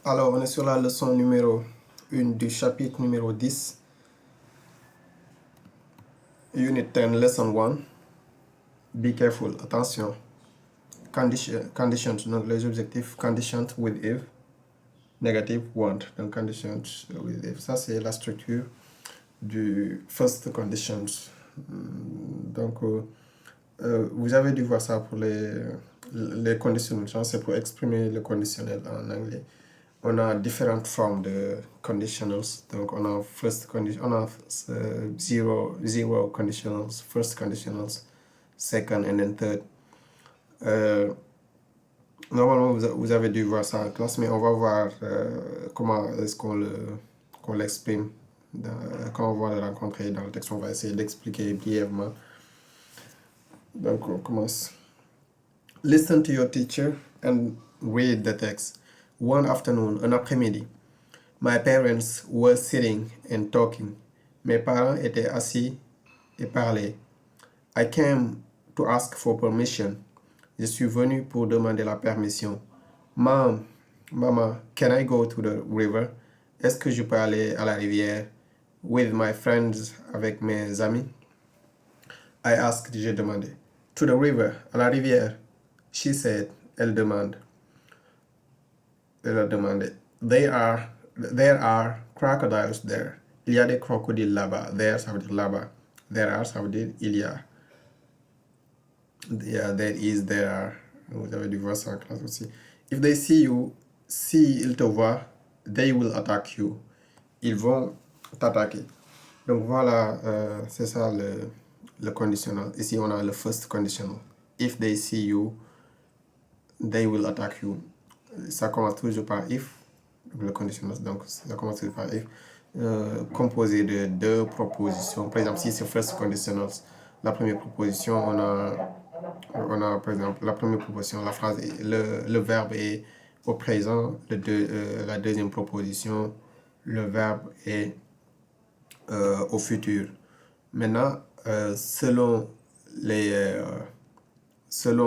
Alors, on est sur la leçon numéro 1 du chapitre numéro 10. Unit 10, Lesson 1. Be careful, attention. Conditions, donc les objectifs. Conditions with if. Négative, want. Donc, conditions with if. Ça, c'est la structure du first conditions. Donc, vous avez dû voir ça pour les conditionnels. C'est pour exprimer le conditionnel en anglais. On a différentes formes de conditionals. Donc, on a first condition, on a zero conditionals, first conditionals, second and then third. Normalement, vous avez dû voir ça en classe, mais on va voir comment est-ce qu'on l'exprime. Quand on va le rencontrer dans le texte, on va essayer d'expliquer brièvement. Donc, on commence. Listen to your teacher and read the text. One afternoon, un après-midi, my parents were sitting and talking. Mes parents étaient assis et parlaient. I came to ask for permission. Je suis venu pour demander la permission. Maman, can I go to the river? Est-ce que je peux aller à la rivière? With my friends, avec mes amis? I asked, j'ai demandé. To the river, à la rivière. She said, elle demande. Elle a demandé. There are crocodiles there. Il y a des crocodiles là-bas. There, ça veut dire là-bas. There are, ça veut dire il y a. Yeah, there is, there are. Vous avez dû voir ça en classe aussi. If they see you, si ils te voient, they will attack you. Ils vont t'attaquer. Donc voilà, c'est ça le conditionnel. Ici, on a le first conditional. If they see you, they will attack you. Ça commence toujours par if, le conditionnel, donc ça commence toujours par if, composé de deux propositions. Par exemple, si c'est first conditional, la première proposition, on a par exemple la première proposition, la phrase, le verbe est au présent, la deuxième proposition, le verbe est au futur. Maintenant, selon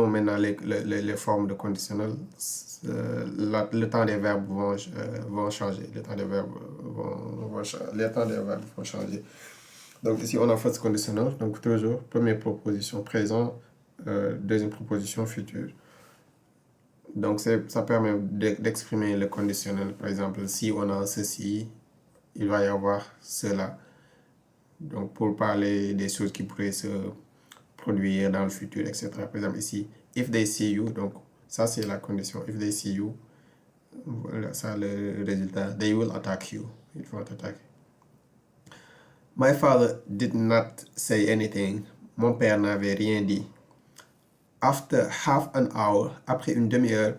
maintenant les formes de conditionnel, le temps des verbes vont changer. Le temps des verbes vont changer. Donc ici, on a first conditional. Donc toujours, première proposition présent, deuxième proposition future. Donc ça permet d'exprimer le conditionnel. Par exemple, si on a ceci, il va y avoir cela. Donc pour parler des choses qui pourraient se produire dans le futur, etc. Par exemple ici, if they see you, donc ça c'est la condition. If they see you, voilà, ça le résultat. They will attack you. Ils vont t'attaquer. My father did not say anything. Mon père n'avait rien dit. After half an hour, après une demi-heure,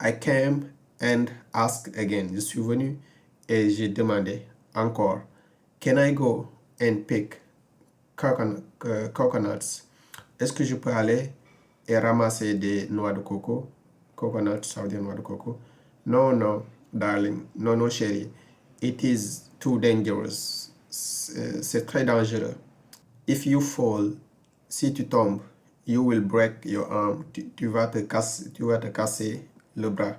I came and asked again. Je suis venu et j'ai demandé encore. Can I go and pick coconuts? Est-ce que je peux aller et ramasser des noix de coco? Coconut, ça veut dire noix de coco. No, darling. Non, chérie. It is too dangerous. C'est très dangereux. If you fall, si tu tombes, you will break your arm. Tu vas te casser le bras.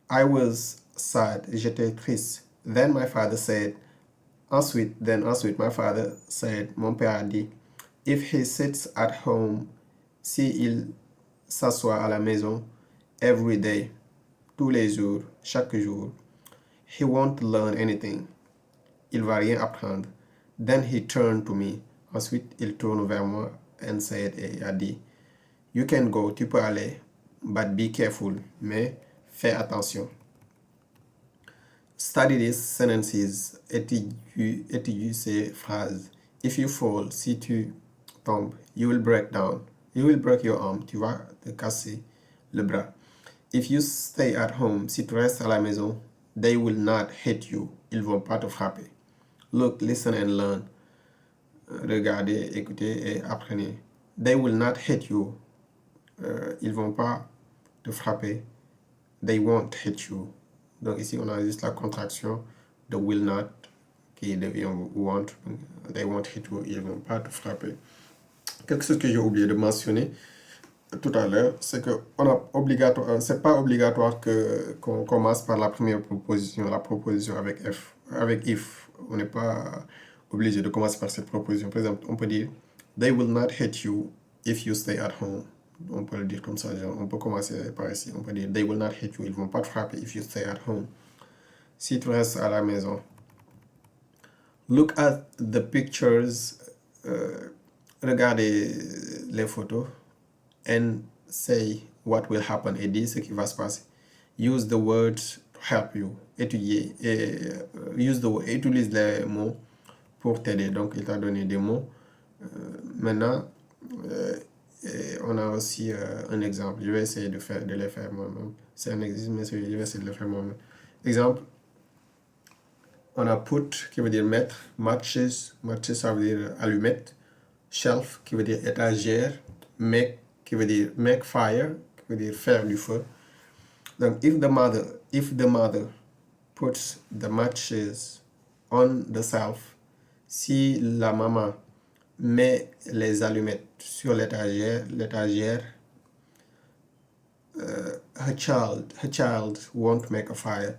I was sad. J'étais triste. Then my father said, ensuite, my father said, mon père a dit, if he sits at home, si il s'assoit à la maison, every day, tous les jours, chaque jour, he won't learn anything. Il va rien apprendre. Then he turned to me. Ensuite, il tourne vers moi and said, et a dit, you can go, tu peux aller, but be careful, mais fais attention. Study these sentences, étudie ces phrases. If you fall, si tu tombes, you will break your arm, tu vas te casser le bras. If you stay at home, si tu restes à la maison, they will not hit you, ils vont pas te frapper. Look, listen and learn. Regardez, écoutez et apprenez. They will not hit you, ils vont pas te frapper. They won't hit you. Donc ici, on a juste la contraction de will not qui devient won't. They won't hit you. Ils ne vont pas te frapper. Quelque chose que j'ai oublié de mentionner, tout à l'heure, c'est que c'est pas obligatoire qu'on commence par la première proposition, la proposition avec F, avec if. On n'est pas obligé de commencer par cette proposition. Par exemple, on peut dire They will not hate you if you stay at home. On peut le dire comme ça, genre, on peut commencer par ici. On peut dire They will not hate you, ils vont pas te frapper if you stay at home. Si tu restes à la maison. Look at the pictures. Regardez les photos. And say what will happen et dis ce qui va se passer. Use the words to help you. Étudier et utilise les mots pour t'aider. Donc il t'a donné des mots. Maintenant, on a aussi un exemple. Je vais essayer de les faire moi-même. C'est un exercice, mais je vais essayer de le faire moi-même. Exemple, on a put qui veut dire mettre, matches, ça veut dire allumette, shelf qui veut dire étagère, make qui veut dire make fire, qui veut dire faire du feu. Donc, if the mother puts the matches on the shelf, si la maman met les allumettes sur l'étagère, her child won't make a fire.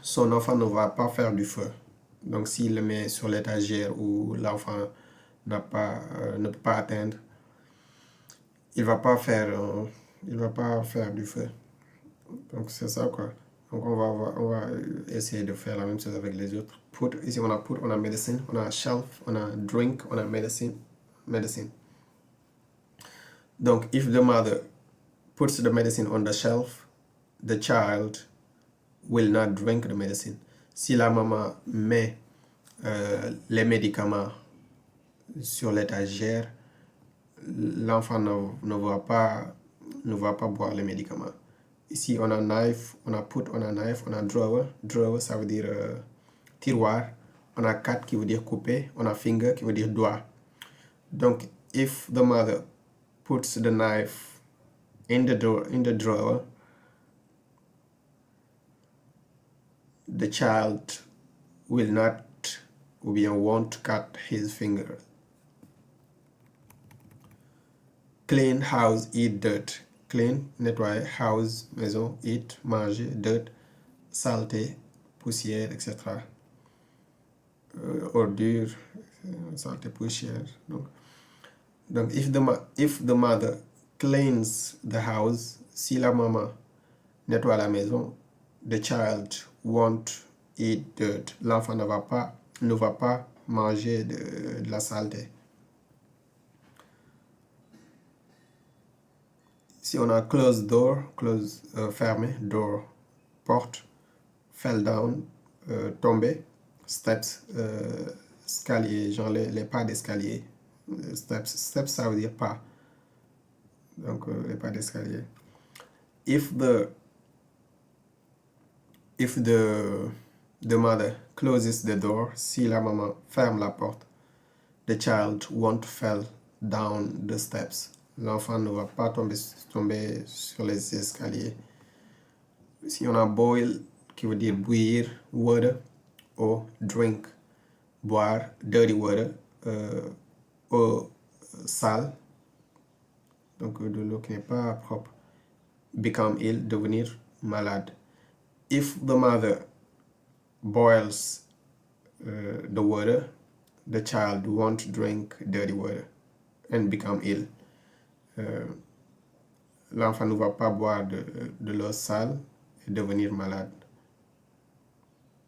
Son enfant ne va pas faire du feu. Donc, s'il le met sur l'étagère où l'enfant ne peut pas atteindre, il va pas faire du feu. Donc c'est ça quoi. Donc on va essayer de faire la même chose avec les autres. Ici on a put, on a medicine, on a shelf, on a drink, on a medicine. Donc if the mother puts the medicine on the shelf, the child will not drink the medicine. Si la maman met les médicaments sur l'étagère, l'enfant ne va pas boire les médicaments. Ici, on a knife, on a put, on a knife, on a drawer. Drawer, ça veut dire tiroir. On a cut qui veut dire couper. On a finger qui veut dire doigt. Donc, if the mother puts the knife in the drawer, the child will not ou bien won't cut his finger. Clean house, eat dirt. Clean, nettoyer, house, maison, eat, manger, dirt, saleté, poussière, etc. Ordure, saleté, poussière. Donc if the mother cleans the house, si la maman nettoie la maison, the child won't eat dirt. L'enfant ne va pas manger de la saleté. Si on a close door, fermé, door, porte, fell down, tomber, steps, escalier, genre les pas d'escalier. Steps, ça veut dire pas. Donc, les pas d'escalier. If the mother closes the door, si la maman ferme la porte, the child won't fall down the steps. L'enfant ne va pas tomber sur les escaliers. Si on a boil, qui veut dire bouillir, water, eau, drink, boire, dirty water, eau sale, donc de l'eau qui n'est pas propre. Become ill, devenir malade. If the mother boils the water, the child won't drink dirty water and become ill. L'enfant ne va pas boire de l'eau sale et devenir malade.